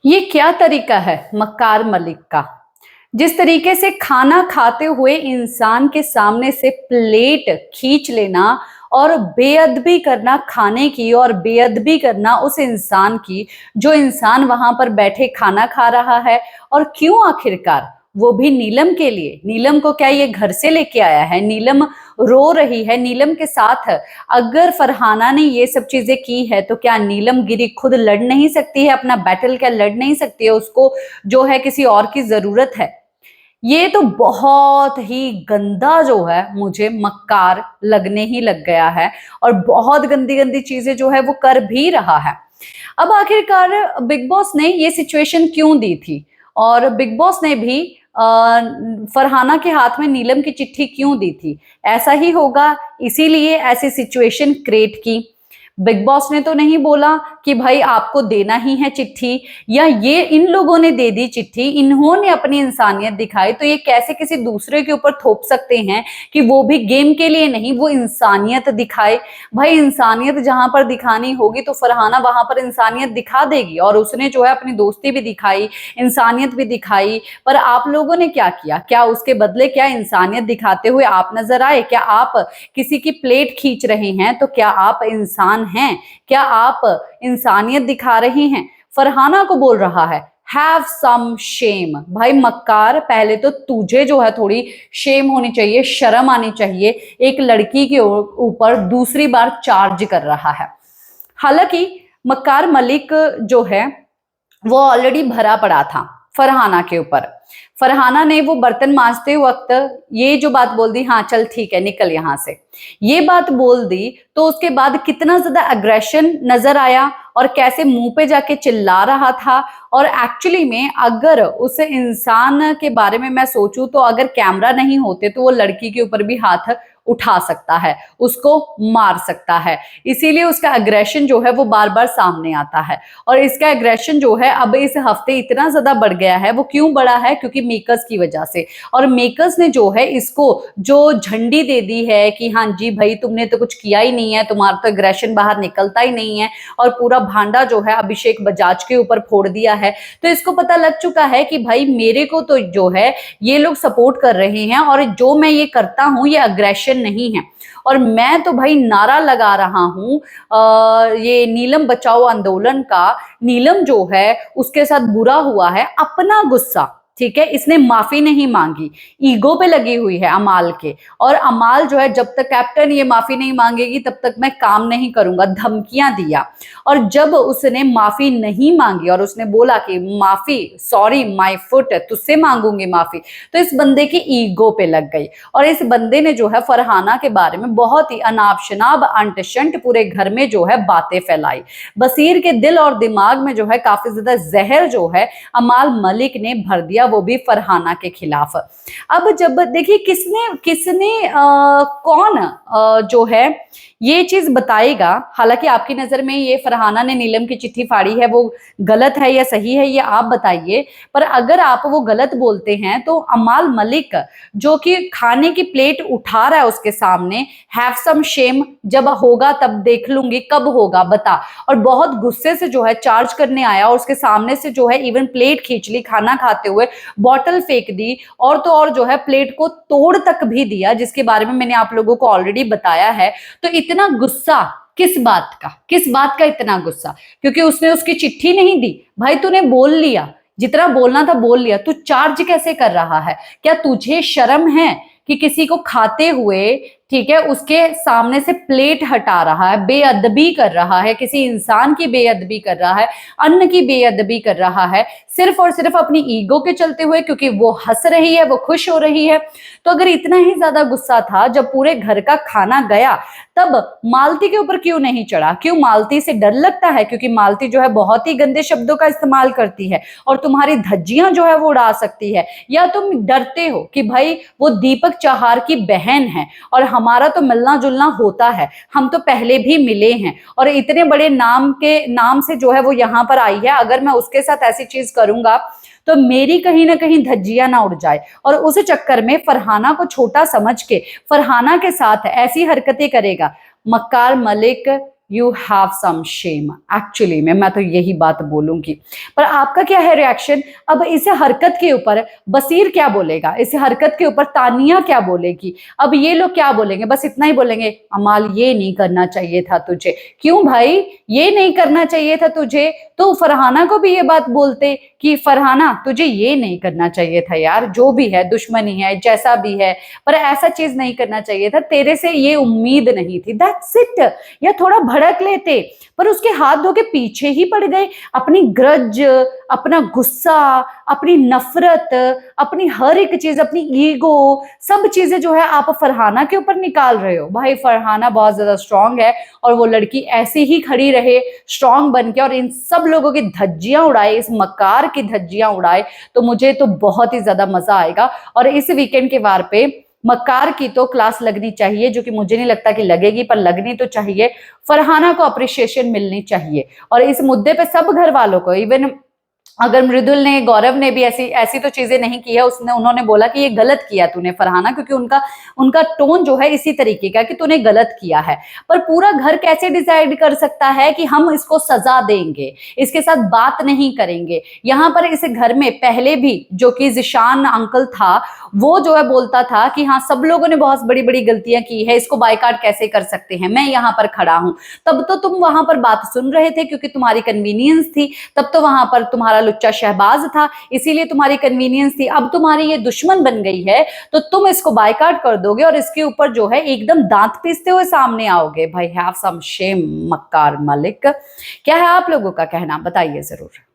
ये क्या तरीका है मक्कार मलिक का। जिस तरीके से खाना खाते हुए इंसान के सामने से प्लेट खींच लेना और बेअदबी करना खाने की, और बेअदबी करना उस इंसान की जो इंसान वहां पर बैठे खाना खा रहा है। और क्यों आखिरकार, वो भी नीलम के लिए। नीलम को क्या ये घर से लेके आया है? नीलम रो रही है, नीलम के साथ अगर फरहाना ने ये सब चीजें की है तो क्या नीलम गिरी खुद लड़ नहीं सकती है? अपना बैटल क्या लड़ नहीं सकती है? उसको जो है किसी और की जरूरत है? ये तो बहुत ही गंदा जो है मुझे मक्कार लगने ही लग गया है, और बहुत गंदी गंदी चीजें जो है वो कर भी रहा है। अब आखिरकार बिग बॉस ने ये सिचुएशन क्यों दी थी, और बिग बॉस ने भी फरहाना के हाथ में नीलम की चिट्ठी क्यों दी थी? ऐसा ही होगा, इसीलिए ऐसी सिचुएशन क्रिएट की। बिग बॉस ने तो नहीं बोला कि भाई आपको देना ही है चिट्ठी, या ये इन लोगों ने दे दी चिट्ठी, इन्होंने अपनी इंसानियत दिखाई, तो ये कैसे किसी दूसरे के ऊपर थोप सकते हैं कि वो भी गेम के लिए नहीं, वो इंसानियत दिखाए। भाई इंसानियत जहां पर दिखानी होगी तो फरहाना वहां पर इंसानियत दिखा देगी, और उसने जो है अपनी दोस्ती भी दिखाई, इंसानियत भी दिखाई। पर आप लोगों ने क्या किया? क्या उसके बदले क्या इंसानियत दिखाते हुए आप नजर आए? क्या आप किसी की प्लेट खींच रहे हैं तो क्या आप इंसान हैं? क्या आप इंसानियत दिखा रहे हैं? फरहाना को बोल रहा है हैव सम शेम। भाई मक्कार, पहले तो तुझे जो है थोड़ी शेम होनी चाहिए, शर्म आनी चाहिए। एक लड़की के ऊपर दूसरी बार चार्ज कर रहा है। हालांकि मक्कार मलिक जो है वो ऑलरेडी भरा पड़ा था फरहाना के ऊपर। फरहाना ने वो बर्तन मांजते वक्त ये जो बात बोल दी, हाँ चल ठीक है निकल यहां से, ये बात बोल दी, तो उसके बाद कितना ज्यादा अग्रेशन नजर आया और कैसे मुंह पे जाके चिल्ला रहा था। और एक्चुअली में अगर उस इंसान के बारे में मैं सोचूं तो अगर कैमरा नहीं होते तो वो लड़की के ऊपर भी हाथ उठा सकता है, उसको मार सकता है। इसीलिए उसका अग्रेशन जो है वो बार बार सामने आता है। और इसका एग्रेशन जो है अब इस हफ्ते इतना ज्यादा बढ़ गया है। वो क्यों बढ़ा है? क्योंकि मेकर्स की वजह से। और मेकर्स ने जो है इसको जो झंडी दे दी है कि हाँ जी भाई तुमने तो कुछ किया ही नहीं है, तुम्हारा तो एग्रेशन बाहर निकलता ही नहीं है, और पूरा भांडा जो है अभिषेक बजाज के ऊपर फोड़ दिया है। तो इसको पता लग चुका है कि भाई मेरे को तो जो है ये लोग सपोर्ट कर रहे हैं, और जो मैं ये करता हूं ये अग्रेशन नहीं है। और मैं तो भाई नारा लगा रहा हूं ये नीलम बचाओ आंदोलन का। नीलम जो है उसके साथ बुरा हुआ है, अपना गुस्सा, ठीक है, इसने माफी नहीं मांगी, ईगो पे लगी हुई है अमाल के। और अमाल जो है जब तक कैप्टन ये माफी नहीं मांगेगी तब तक मैं काम नहीं करूंगा, धमकियां दिया। और जब उसने माफी नहीं मांगी और उसने बोला कि माफी, सॉरी माय फुट, तुझसे मांगूंगी माफी, तो इस बंदे की ईगो पे लग गई। और इस बंदे ने जो है फरहाना के बारे में बहुत ही अनाप शनाप अंट शंट पूरे घर में जो है बातें फैलाई। बसीर के दिल और दिमाग में जो है काफी ज्यादा जहर जो है अमाल मलिक ने भर दिया, वो भी फरहाना के खिलाफ। अब जब देखिए किसने किसने कौन जो है ये चीज बताएगा। हालांकि आपकी नजर में ये फरहाना ने नीलम की चिट्ठी फाड़ी है वो गलत है या सही है ये आप बताइए। पर अगर आप वो गलत बोलते हैं तो अमाल मलिक जो कि खाने की प्लेट उठा रहा है उसके सामने, हैव सम शेम, जब होगा तब देख लूंगी, कब होगा बता। और बहुत गुस्से से जो है चार्ज करने आया और उसके सामने से जो है इवन प्लेट खींच ली, खाना खाते हुए बॉटल फेंक दी, और तो और जो है प्लेट को तोड़ तक भी दिया, जिसके बारे में मैंने आप लोगों को ऑलरेडी बताया है। तो इतना गुस्सा किस बात का? किस बात का इतना गुस्सा? क्योंकि उसने उसकी चिट्ठी नहीं दी। भाई तूने बोल लिया, जितना बोलना था बोल लिया, तू चार्ज कैसे कर रहा है? क्या तुझे शर्म है कि किसी को खाते हुए, ठीक है, उसके सामने से प्लेट हटा रहा है, बेअदबी कर रहा है, किसी इंसान की बेअदबी कर रहा है, अन्न की बेअदबी कर रहा है, सिर्फ और सिर्फ अपनी ईगो के चलते हुए, क्योंकि वो हंस रही है, वो खुश हो रही है। तो अगर इतना ही ज्यादा गुस्सा था जब पूरे घर का खाना गया, तब मालती के ऊपर क्यों नहीं चढ़ा? क्यों मालती से डर लगता है? क्योंकि मालती जो है बहुत ही गंदे शब्दों का इस्तेमाल करती है और तुम्हारी धज्जियां जो है वो उड़ा सकती है। या तुम डरते हो कि भाई वो दीपक चाहार की बहन है और हमारा तो मिलना जुलना होता है, हम तो पहले भी मिले हैं, और इतने बड़े नाम के नाम से जो है वो यहाँ पर आई है, अगर मैं उसके साथ ऐसी चीज करूंगा तो मेरी कहीं ना कहीं धज्जियां ना उड़ जाए। और उस चक्कर में फरहाना को छोटा समझ के फरहाना के साथ ऐसी हरकतें करेगा। मक्कार Malik, you have some shame. Actually में मैं तो यही बात बोलूंगी, पर आपका क्या है रिएक्शन? अब इस हरकत के ऊपर बसीर क्या बोलेगा, इस हरकत के ऊपर तानिया क्या बोलेगी, अब ये लोग क्या बोलेंगे? बस इतना ही बोलेंगे, अमाल ये नहीं करना चाहिए था तुझे। क्यों भाई, ये नहीं करना चाहिए था तुझे? तो फरहाना को भी ये बात बोलते कि फरहाना तुझे ये नहीं करना चाहिए था यार, जो भी है, दुश्मनी है, जैसा भी है, पर ऐसा चीज नहीं करना चाहिए था, तेरे से ये उम्मीद नहीं थी, दैट्स इट। या थोड़ा भड़क लेते, पर उसके हाथ धो के पीछे ही पड़ गए। अपनी ग्रज, अपना गुस्सा, अपनी नफरत, अपनी हर एक चीज, अपनी ईगो, सब चीजें जो है आप फरहाना के ऊपर निकाल रहे हो। भाई फरहाना बहुत ज्यादा स्ट्रांग है और वो लड़की ऐसे ही खड़ी रहे स्ट्रांग बन के और इन सब लोगों की धज्जियां उड़ाए, इस मक्कार की धज्जियां उड़ाए, तो मुझे तो बहुत ही ज्यादा मजा आएगा। और इस वीकेंड के वार पे मक्कार की तो क्लास लगनी चाहिए, जो कि मुझे नहीं लगता कि लगेगी, पर लगनी तो चाहिए। फरहाना को अप्रिशिएशन मिलनी चाहिए और इस मुद्दे पे सब घर वालों को, इवन अगर मृदुल ने, गौरव ने भी ऐसी ऐसी तो चीजें नहीं की है, उन्होंने बोला कि ये गलत किया तूने फरहाना, क्योंकि उनका उनका टोन जो है इसी तरीके का कि तूने गलत किया है। पर पूरा घर कैसे डिसाइड कर सकता है कि हम इसको सजा देंगे, इसके साथ बात नहीं करेंगे? यहाँ पर इस घर में पहले भी जो कि जिशान अंकल था, वो जो है बोलता था कि हाँ सब लोगों ने बहुत बड़ी बड़ी गलतियां की है, इसको बायकाट कैसे कर सकते हैं, मैं यहाँ पर खड़ा हूं। तब तो तुम वहां पर बात सुन रहे थे क्योंकि तुम्हारी कन्वीनियंस थी, तब तो वहां पर तुम्हारा लुच्चा शहबाज था, इसीलिए तुम्हारी कन्वीनियंस थी। अब तुम्हारी ये दुश्मन बन गई है तो तुम इसको बायकाट कर दोगे और इसके ऊपर जो है एकदम दांत पीसते हुए सामने आओगे। भाई हैव सम शेम मक्कार मलिक। क्या है आप लोगों का कहना, बताइए जरूर।